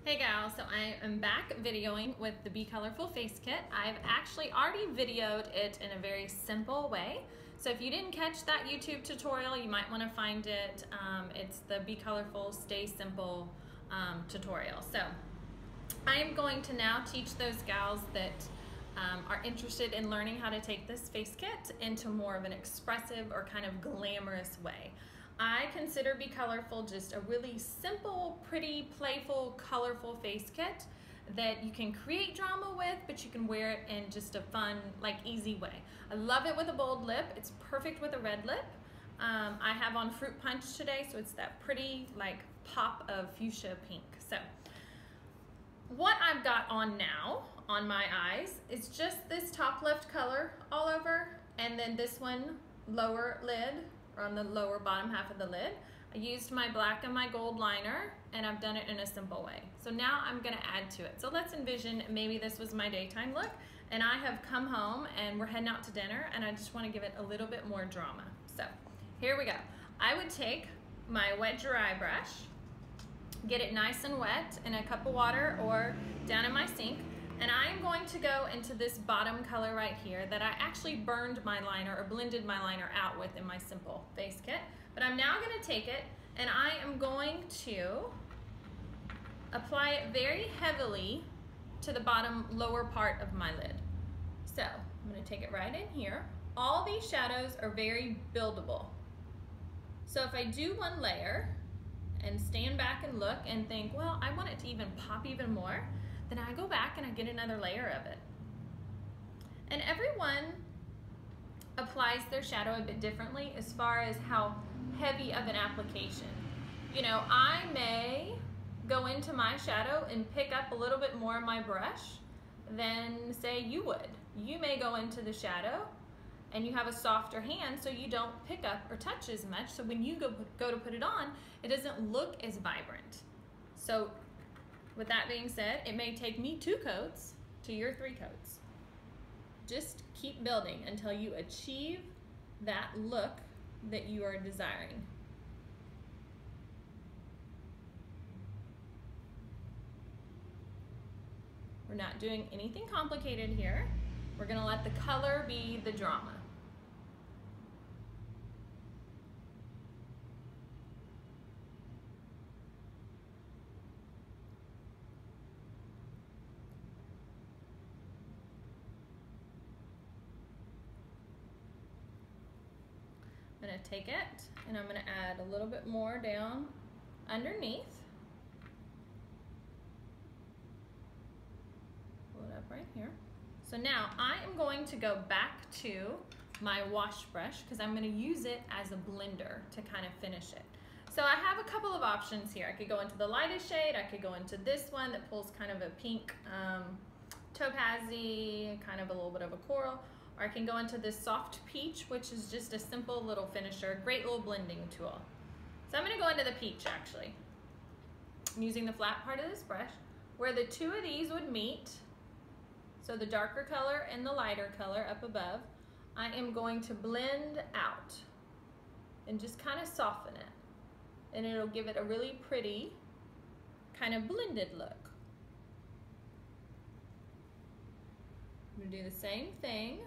Hey gals, so I am back videoing with the Be Colorful face kit. I've actually already videoed it in a very simple way. So if you didn't catch that YouTube tutorial, you might want to find it. It's the Be Colorful, Stay Simple tutorial. So I am going to now teach those gals that are interested in learning how to take this face kit into more of an expressive or kind of glamorous way. I consider Be Colorful just a really simple, pretty, playful, colorful face kit that you can create drama with, but you can wear it in just a fun, like easy way. I love it with a bold lip. It's perfect with a red lip. I have on Fruit Punch today, so it's that pretty like pop of fuchsia pink. So what I've got on now on my eyes is just this top left color all over, and then this one lower lid, or on the lower bottom half of the lid. I used my black and my gold liner, and I've done it in a simple way. So now I'm gonna add to it. So let's envision maybe this was my daytime look, and I have come home and we're heading out to dinner, and I just wanna give it a little bit more drama. So here we go. I would take my wet dry brush, get it nice and wet in a cup of water or down in my sink, and I am going to go into this bottom color right here that I actually burned my liner or blended my liner out with in my simple face kit. But I'm now going to take it and I am going to apply it very heavily to the bottom lower part of my lid. So I'm going to take it right in here. All these shadows are very buildable. So if I do one layer and stand back and look and think, well, I want it to even pop even more, then I go back and I get another layer of it. And everyone applies their shadow a bit differently as far as how heavy of an application. You know, I may go into my shadow and pick up a little bit more of my brush than say you would. You may go into the shadow and you have a softer hand, so you don't pick up or touch as much, so when you go to put it on, it doesn't look as vibrant. So with that being said, it may take me 2 coats to your 3 coats. Just keep building until you achieve that look that you are desiring. We're not doing anything complicated here. We're gonna let the color be the drama. I'm gonna take it and I'm gonna add a little bit more down underneath. Pull it up right here. So now I am going to go back to my wash brush because I'm gonna use it as a blender to kind of finish it. So I have a couple of options here. I could go into the lightest shade, I could go into this one that pulls kind of a pink topaz-y, kind of a little bit of a coral, or I can go into this soft peach, which is just a simple little finisher, great little blending tool. So I'm gonna go into the peach actually. I'm using the flat part of this brush where the 2 of these would meet. So the darker color and the lighter color up above, I am going to blend out and just kind of soften it. And it'll give it a really pretty kind of blended look. I'm gonna do the same thing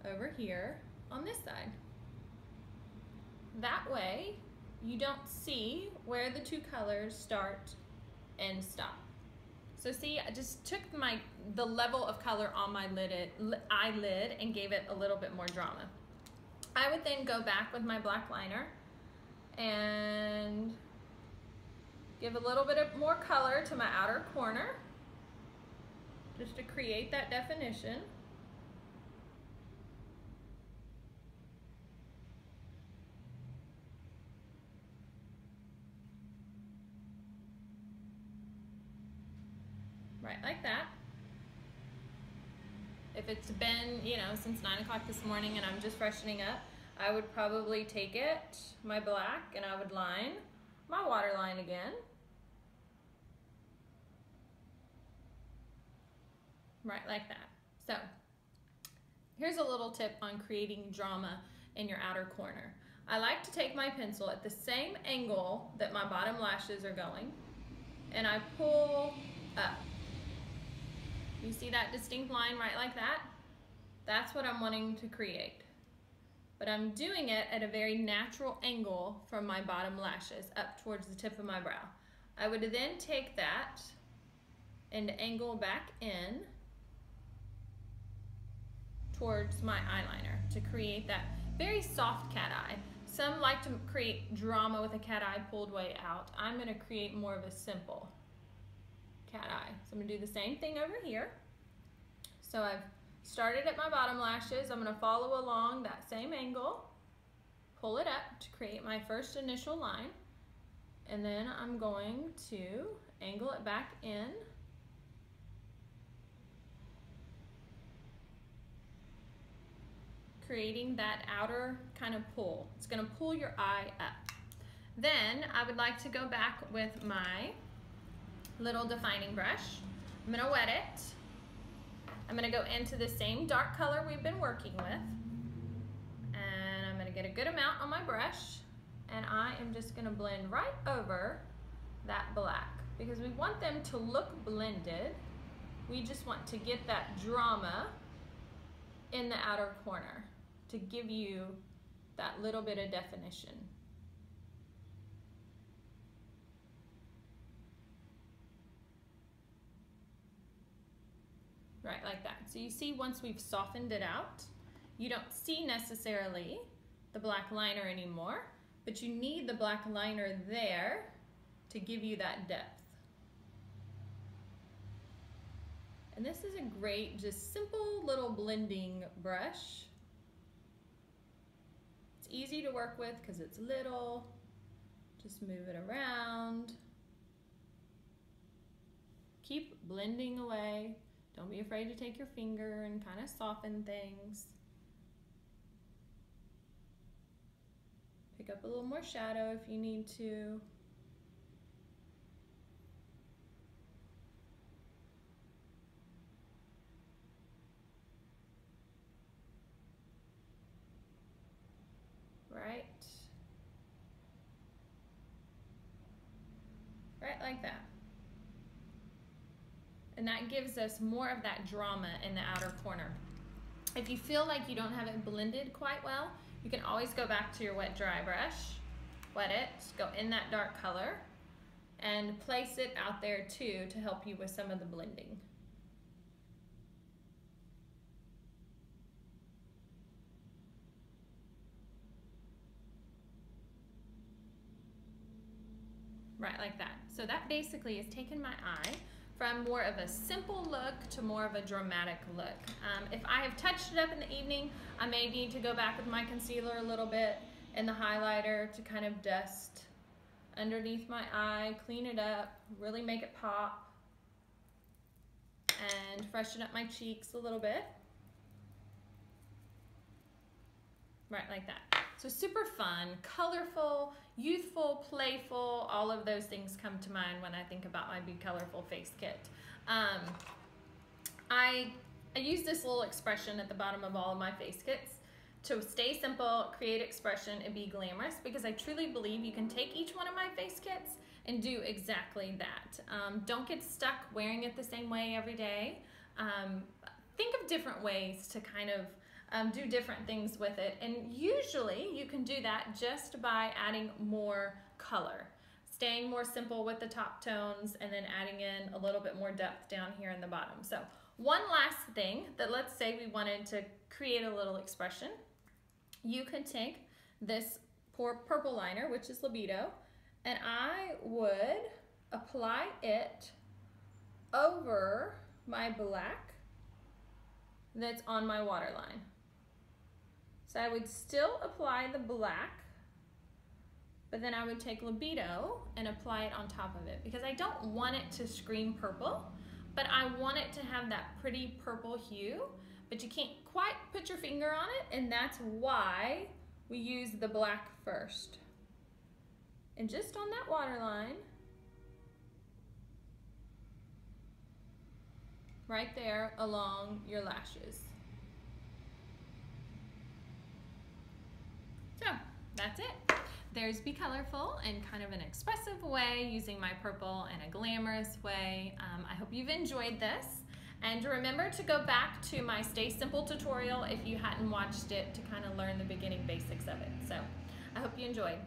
over here on this side. That way you don't see where the 2 colors start and stop. So see, I just took the level of color on my eyelid and gave it a little bit more drama. I would then go back with my black liner and give a little bit of more color to my outer corner just to create that definition. Right like that. If it's been, you know, since 9 o'clock this morning and I'm just freshening up, I would probably take it, my black, and I would line my waterline again. Right like that. So here's a little tip on creating drama in your outer corner. I like to take my pencil at the same angle that my bottom lashes are going, and I pull up. You see that distinct line right like that? That's what I'm wanting to create. But I'm doing it at a very natural angle from my bottom lashes up towards the tip of my brow. I would then take that and angle back in towards my eyeliner to create that very soft cat eye. Some like to create drama with a cat eye pulled way out. I'm gonna create more of a simple cat eye. So I'm gonna do the same thing over here. So I've started at my bottom lashes. I'm gonna follow along that same angle, pull it up to create my first initial line, and then I'm going to angle it back in. Creating that outer kind of pull. It's gonna pull your eye up. Then I would like to go back with my little defining brush. I'm gonna wet it. I'm gonna go into the same dark color we've been working with. And I'm gonna get a good amount on my brush. And I am just gonna blend right over that black because we want them to look blended. We just want to get that drama in the outer corner to give you that little bit of definition. Right, like that. So you see once we've softened it out, you don't see necessarily the black liner anymore, but you need the black liner there to give you that depth. And this is a great, just simple little blending brush. It's easy to work with because it's little. Just move it around. Keep blending away. Don't be afraid to take your finger and kind of soften things. Pick up a little more shadow if you need to. Right like that. And that gives us more of that drama in the outer corner. If you feel like you don't have it blended quite well, you can always go back to your wet dry brush, wet it, go in that dark color, and place it out there too to help you with some of the blending. Right like that. So that basically has taken my eye from more of a simple look to more of a dramatic look. If I have touched it up in the evening, I may need to go back with my concealer a little bit and the highlighter to kind of dust underneath my eye, clean it up, really make it pop, and freshen up my cheeks a little bit. Right like that. So super fun, colorful, youthful, playful, all of those things come to mind when I think about my Be Colorful face kit. I use this little expression at the bottom of all of my face kits to stay simple, create expression, and be glamorous, because I truly believe you can take each one of my face kits and do exactly that. Don't get stuck wearing it the same way every day. Think of different ways to kind of do different things with it, and usually you can do that just by adding more color, staying more simple with the top tones, and then adding in a little bit more depth down here in the bottom. So one last thing, that let's say we wanted to create a little expression, you could take this purple liner, which is Libido, and I would apply it over my black that's on my waterline. So I would still apply the black, but then I would take Libido and apply it on top of it, because I don't want it to scream purple, but I want it to have that pretty purple hue, but you can't quite put your finger on it, and that's why we use the black first. And just on that waterline, right there along your lashes. So that's it. there's Be Colorful in kind of an expressive way, using my purple in a glamorous way. I hope you've enjoyed this. And remember to go back to my Stay Simple tutorial if you hadn't watched it to kind of learn the beginning basics of it. So I hope you enjoyed.